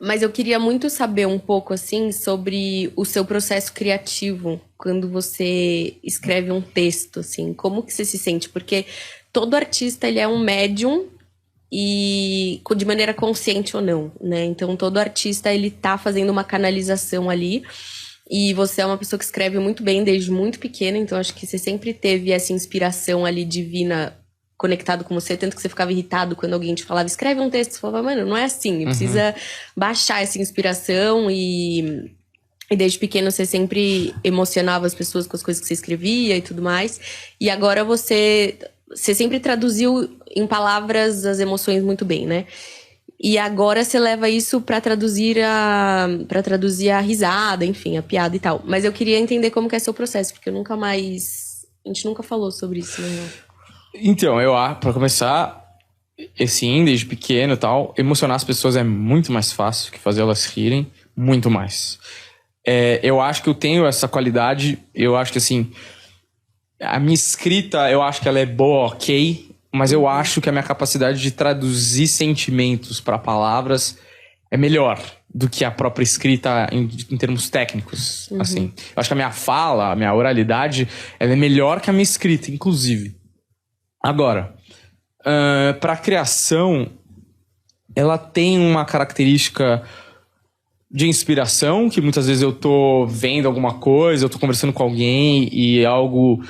Mas eu queria muito saber um pouco, assim, sobre o seu processo criativo quando você escreve um texto, assim. Como que você se sente? Porque todo artista, ele é um médium e de maneira consciente ou não, né? Então, todo artista, ele tá fazendo uma canalização ali. E você é uma pessoa que escreve muito bem desde muito pequena, então acho que você sempre teve essa inspiração ali divina conectado com você, tanto que você ficava irritado quando alguém te falava, escreve um texto, você falava, mano, não é assim, precisa baixar essa inspiração e desde pequeno você sempre emocionava as pessoas com as coisas que você escrevia e tudo mais. E agora você sempre traduziu em palavras as emoções muito bem, né? E agora você leva isso pra traduzir a risada, enfim, a piada e tal. Mas eu queria entender como que é seu processo, porque a gente nunca falou sobre isso, né? Então, pra começar, assim, desde pequeno e tal, emocionar as pessoas é muito mais fácil que fazer elas rirem, muito mais. Eu acho que eu tenho essa qualidade, eu acho que, assim, a minha escrita, eu acho que ela é boa, ok, mas eu acho que a minha capacidade de traduzir sentimentos para palavras é melhor do que a própria escrita em termos técnicos, assim. Eu acho que a minha fala, a minha oralidade, ela é melhor que a minha escrita, inclusive. Agora, para criação, ela tem uma característica de inspiração, que muitas vezes eu tô vendo alguma coisa, eu tô conversando com alguém e algo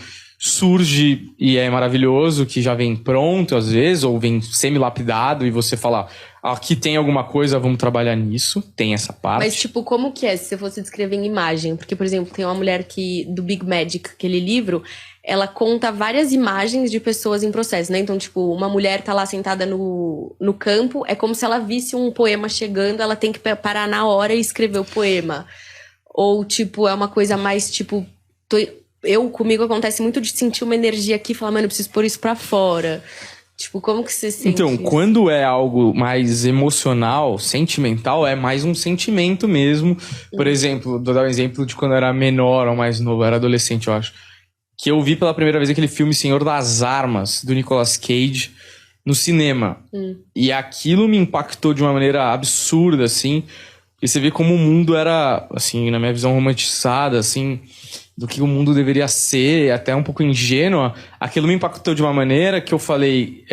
surge e é maravilhoso, que já vem pronto às vezes, ou vem semi-lapidado e você fala, aqui tem alguma coisa, vamos trabalhar nisso, tem essa parte. Mas, tipo, como que é se você fosse descrever em imagem? Porque, por exemplo, tem uma mulher do Big Magic, aquele livro, ela conta várias imagens de pessoas em processo, né? Então, tipo, uma mulher tá lá sentada no campo, é como se ela visse um poema chegando, ela tem que parar na hora e escrever o poema. Ou, tipo, é uma coisa mais, tipo... Comigo acontece muito de sentir uma energia aqui e falar, mano, eu preciso pôr isso pra fora. Tipo, como que você sente Então, isso? quando é algo mais emocional, sentimental, é mais um sentimento mesmo. Por exemplo, vou dar um exemplo de quando eu era menor ou mais novo, eu era adolescente, eu acho. Que eu vi pela primeira vez aquele filme Senhor das Armas, do Nicolas Cage, no cinema. E aquilo me impactou de uma maneira absurda, assim. E você vê como o mundo era, assim, na minha visão romantizada, assim, do que o mundo deveria ser, até um pouco ingênua. Aquilo me impactou de uma maneira que eu falei,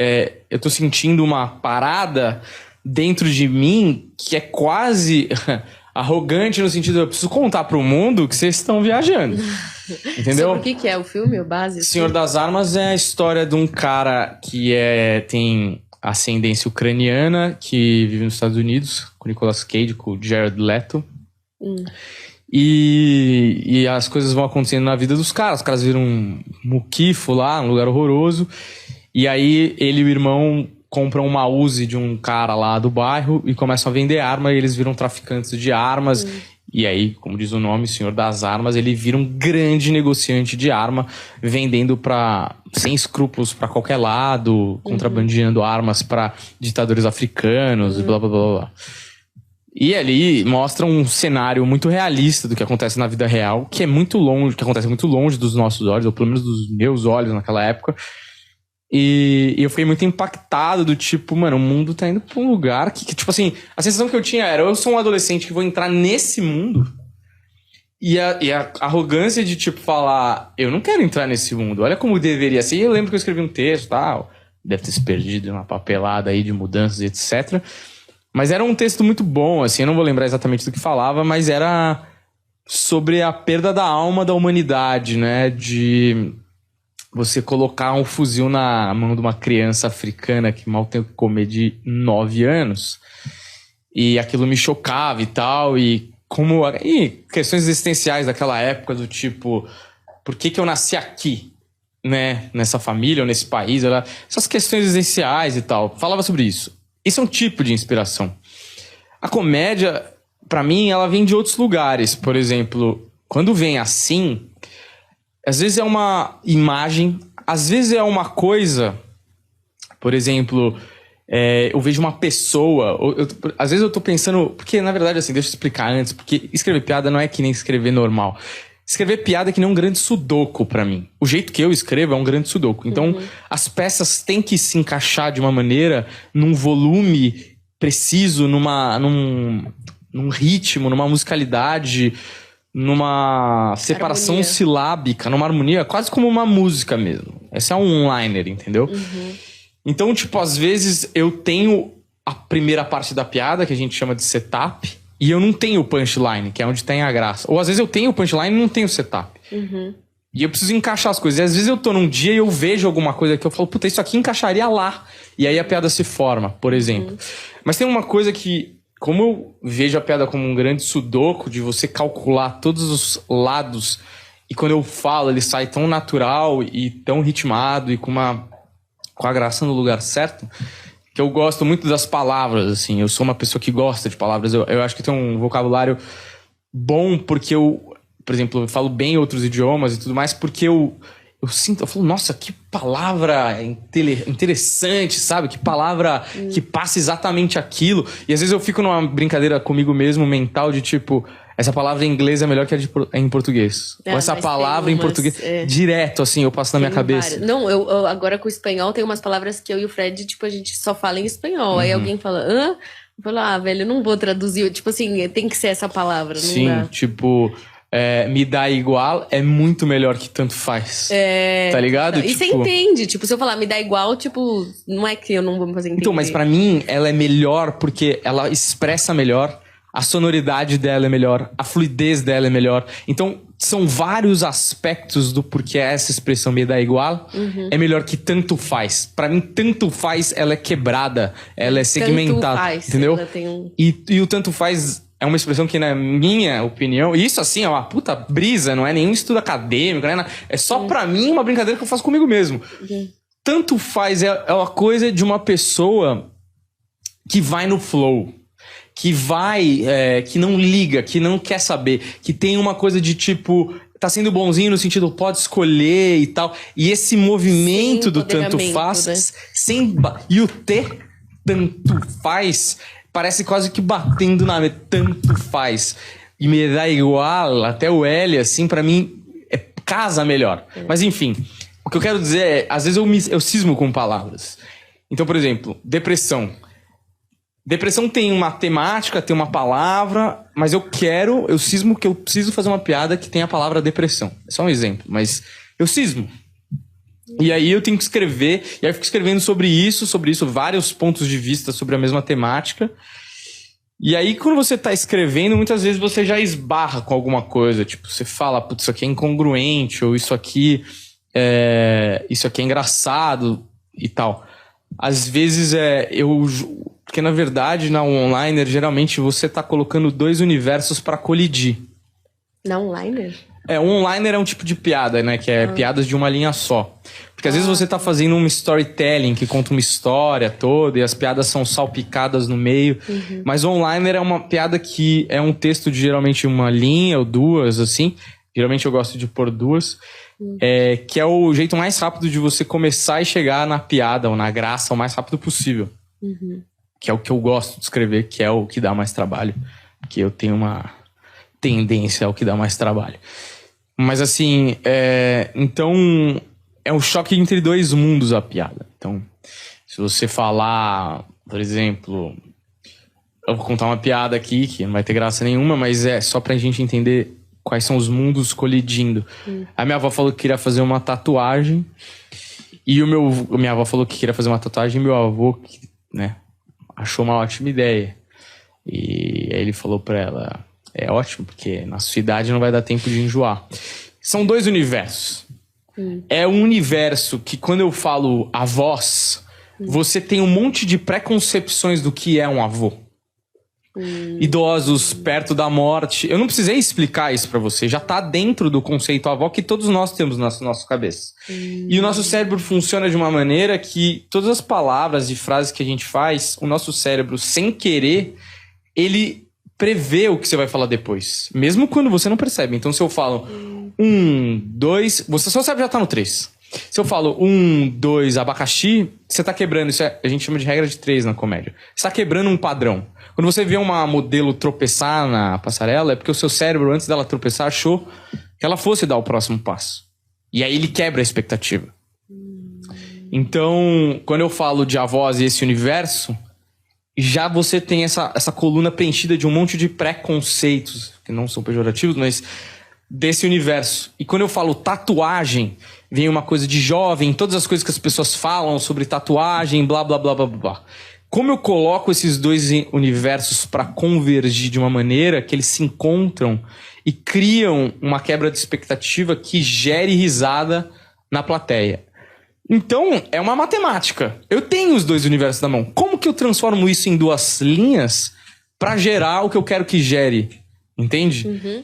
eu tô sentindo uma parada dentro de mim que é quase arrogante no sentido de eu preciso contar pro mundo que vocês estão viajando. Entendeu? Sobre o que é o filme, o base? Senhor das Armas é a história de um cara que tem ascendência ucraniana, que vive nos Estados Unidos, com o Nicolas Cage, com o Jared Leto. E as coisas vão acontecendo na vida dos caras. Os caras viram um muquifo lá, um lugar horroroso. E aí ele e o irmão compram uma Uzi de um cara lá do bairro e começam a vender arma. E eles viram traficantes de armas. E aí, como diz o nome, Senhor das Armas, ele vira um grande negociante de arma, vendendo sem escrúpulos para qualquer lado, contrabandeando armas para ditadores africanos e blá blá blá blá. E ali mostra um cenário muito realista do que acontece na vida real, que acontece muito longe dos nossos olhos, ou pelo menos dos meus olhos naquela época. E eu fiquei muito impactado do tipo, mano, o mundo tá indo pra um lugar que, tipo assim, a sensação que eu tinha era, eu sou um adolescente que vou entrar nesse mundo e a arrogância de, tipo, falar, eu não quero entrar nesse mundo, olha como deveria ser. E eu lembro que eu escrevi um texto e tal, deve ter se perdido numa papelada aí de mudanças e etc. Mas era um texto muito bom, assim, eu não vou lembrar exatamente do que falava, mas era sobre a perda da alma da humanidade, né, de você colocar um fuzil na mão de uma criança africana que mal tem o que comer de 9 anos. E aquilo me chocava e tal. E questões existenciais daquela época, do tipo, por que eu nasci aqui? Né? Nessa família ou nesse país? Essas questões existenciais e tal. Falava sobre isso. Isso é um tipo de inspiração. A comédia, pra mim, ela vem de outros lugares. Por exemplo, quando vem assim... Às vezes é uma imagem, às vezes é uma coisa, por exemplo, eu vejo uma pessoa, às vezes eu tô pensando, porque na verdade assim, deixa eu explicar antes, porque escrever piada não é que nem escrever normal. Escrever piada é que nem um grande sudoku pra mim. O jeito que eu escrevo é um grande sudoku. Então, as peças têm que se encaixar de uma maneira, num volume preciso, num ritmo, numa musicalidade, numa separação Harmonia. silábica, numa harmonia, quase como uma música mesmo. Esse é um one-liner, entendeu? Então, tipo, às vezes eu tenho a primeira parte da piada, que a gente chama de setup, e eu não tenho o punchline, que é onde tem a graça. Ou às vezes eu tenho o punchline e não tenho o setup. E eu preciso encaixar as coisas. E às vezes eu tô num dia e eu vejo alguma coisa que eu falo, puta, isso aqui encaixaria lá. E aí a piada se forma, por exemplo. Mas tem uma coisa que, como eu vejo a piada como um grande sudoku, de você calcular todos os lados, e quando eu falo, ele sai tão natural e tão ritmado e com a graça no lugar certo, que eu gosto muito das palavras, assim. Eu sou uma pessoa que gosta de palavras. Eu acho que tem um vocabulário bom porque por exemplo, eu falo bem outros idiomas e tudo mais, porque eu falo, nossa, que palavra interessante, sabe? Que palavra que passa exatamente aquilo. E às vezes eu fico numa brincadeira comigo mesmo, mental, de tipo, essa palavra em inglês é melhor que em português. Ou essa palavra em português, direto, assim, eu passo na minha cabeça. Várias. Não, eu agora com o espanhol tem umas palavras que eu e o Fred, tipo, a gente só fala em espanhol. Aí alguém fala, hã? Eu falo, velho, eu não vou traduzir. Tipo assim, tem que ser essa palavra, não Sim, dá. tipo... me dá igual é muito melhor que tanto faz. Tá ligado? Não, e você entende, tipo, se eu falar me dá igual, tipo, não é que eu não vou fazer entender. Então, mas pra mim, ela é melhor porque ela expressa melhor, a sonoridade dela é melhor, a fluidez dela é melhor. Então, são vários aspectos do porquê essa expressão me dá igual é melhor que tanto faz. Pra mim, tanto faz, ela é quebrada, ela é segmentada, Tanto faz, entendeu? ela tem E o tanto faz... é uma expressão que, na minha opinião... E isso, assim, é uma puta brisa. Não é nenhum estudo acadêmico, não é nada. É só, pra mim, uma brincadeira que eu faço comigo mesmo. Tanto faz é uma coisa de uma pessoa que vai no flow. Que vai... que não liga, que não quer saber. Que tem uma coisa de, tipo... Tá sendo bonzinho no sentido, pode escolher e tal. E esse movimento Sem do tanto faz... né? E o tanto faz... Parece quase que batendo na mesa. Tanto faz. E me dá igual, até o L, assim, pra mim, casa melhor. Mas enfim, o que eu quero dizer é, às vezes eu cismo com palavras. Então, por exemplo, depressão. Depressão tem uma temática, tem uma palavra, mas eu cismo que eu preciso fazer uma piada que tem a palavra depressão. É só um exemplo, mas eu cismo. E aí eu tenho que escrever, e aí eu fico escrevendo sobre isso, vários pontos de vista sobre a mesma temática. E aí quando você tá escrevendo, muitas vezes você já esbarra com alguma coisa. Tipo, você fala, putz, isso aqui é incongruente, ou isso aqui é engraçado e tal. Às vezes porque na verdade, na onliner, geralmente você tá colocando dois universos pra colidir. Na onliner? Um onliner é um tipo de piada, né? Que é piadas de uma linha só. Porque às vezes você tá fazendo um storytelling que conta uma história toda e as piadas são salpicadas no meio. Mas onliner é uma piada que é um texto de geralmente uma linha ou duas, assim. Geralmente eu gosto de pôr duas. Que é o jeito mais rápido de você começar e chegar na piada ou na graça o mais rápido possível. Que é o que eu gosto de escrever, que é o que dá mais trabalho. Que eu tenho uma tendência ao que dá mais trabalho. Mas assim, então é um choque entre dois mundos a piada. Então, se você falar, por exemplo, eu vou contar uma piada aqui que não vai ter graça nenhuma, mas é só pra gente entender quais são os mundos colidindo. A minha avó falou que queria fazer uma tatuagem e minha avó falou que queria fazer uma tatuagem e meu avô, né, achou uma ótima ideia. E aí ele falou pra ela... É ótimo, porque na sua idade não vai dar tempo de enjoar. São dois universos. É um universo que, quando eu falo avós, você tem um monte de preconcepções do que é um avô. Idosos perto da morte. Eu não precisei explicar isso pra você. Já tá dentro do conceito avó que todos nós temos na nossa cabeça. E o nosso cérebro funciona de uma maneira que todas as palavras e frases que a gente faz, o nosso cérebro, sem querer, ele... prevê o que você vai falar depois. Mesmo quando você não percebe. Então, se eu falo 1, 2... Você só sabe já tá no 3. Se eu falo 1, 2, abacaxi, você tá quebrando. Isso a gente chama de regra de 3 na comédia. Você tá quebrando um padrão. Quando você vê uma modelo tropeçar na passarela, é porque o seu cérebro, antes dela tropeçar, achou que ela fosse dar o próximo passo. E aí ele quebra a expectativa. Então, quando eu falo de avós e esse universo... já você tem essa coluna preenchida de um monte de preconceitos, que não são pejorativos, mas desse universo. E quando eu falo tatuagem, vem uma coisa de jovem, todas as coisas que as pessoas falam sobre tatuagem, blá, blá, blá, blá, blá. Como eu coloco esses dois universos para convergir de uma maneira que eles se encontram e criam uma quebra de expectativa que gere risada na plateia? Então, é uma matemática. Eu tenho os dois universos na mão. Como que eu transformo isso em duas linhas para gerar o que eu quero que gere? Entende? Uhum.